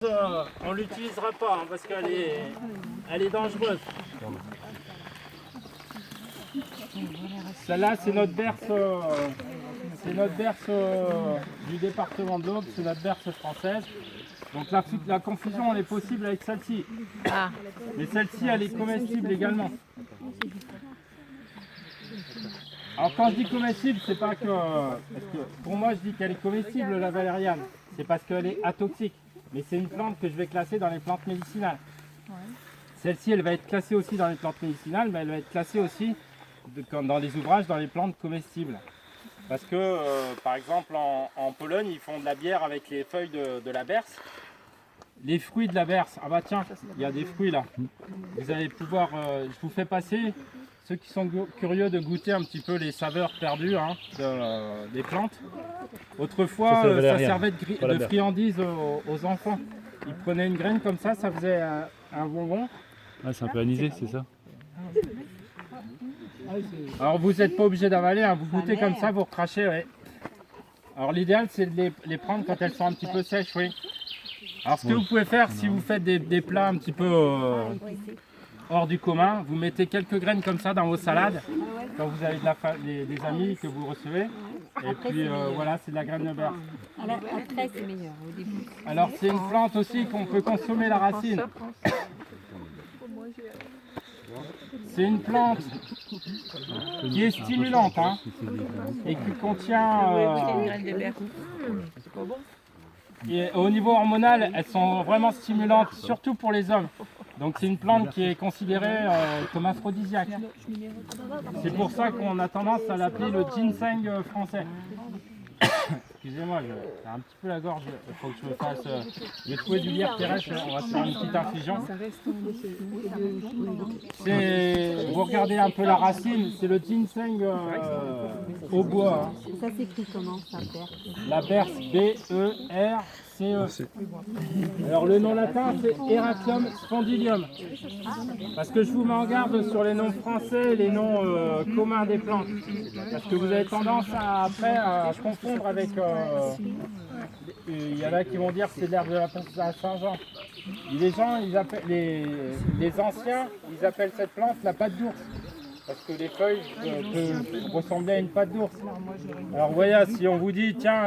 On l'utilisera pas hein, parce qu'elle est dangereuse. Celle-là, c'est notre berce, du département de l'Aube, c'est notre berce française. Donc la confusion elle est possible avec celle-ci. Ah. Mais celle-ci, elle est comestible également. Alors quand je dis comestible, c'est pas que, parce que pour moi je dis qu'elle est comestible la valériane, c'est parce qu'elle est atoxique. Mais c'est une plante que je vais classer dans les plantes médicinales. Ouais. Celle-ci, elle va être classée aussi dans les plantes médicinales, mais elle va être classée aussi dans les ouvrages, dans les plantes comestibles. Parce que, par exemple, en Pologne, ils font de la bière avec les feuilles de la berce. Les fruits de la berce, ah bah tiens, il y a des fruits là. Vous allez pouvoir, je vous fais passer, ceux qui sont curieux de goûter un petit peu les saveurs perdues hein, des plantes. Autrefois, ça servait de friandise aux enfants. Ils prenaient une graine comme ça faisait un bonbon. Ah, c'est un peu anisé, c'est ça? Alors vous n'êtes pas obligé d'avaler, hein, vous goûtez comme ça, vous recrachez. Ouais. Alors l'idéal c'est de les prendre quand elles sont un petit peu sèches. Oui. Alors ce que vous pouvez faire, si vous faites des plats un petit peu hors du commun, vous mettez quelques graines comme ça dans vos salades, quand vous avez des amis que vous recevez. Et puis voilà, c'est de la graine de berce. Après, c'est meilleur au début. Alors c'est une plante aussi qu'on peut consommer la racine. C'est une plante qui est stimulante hein, et qui contient... et au niveau hormonal, elles sont vraiment stimulantes, surtout pour les hommes. Donc c'est une plante qui est considérée comme aphrodisiaque. C'est pour ça qu'on a tendance à l'appeler le ginseng français. Excusez-moi, j'ai un petit peu la gorge, il faut que je me fasse... je vais trouver du lierre terrestre, on va se faire une petite infusion. Vous regardez un peu la racine, c'est le ginseng au bois. Hein. Ça s'écrit comment, ça, berce? La berce, B-E-R-C-E. Alors le nom latin c'est Heracleum spondylium. Parce que je vous mets en garde sur les noms français et les noms communs des plantes. Parce que vous avez tendance après à confondre avec... il y en a qui vont dire que c'est l'herbe de la Saint-Jean. Les gens, les anciens, ils appellent cette plante la patte d'ours. Parce que les feuilles peuvent ressembler à une patte d'ours. Alors voyez, si on vous dit, tiens,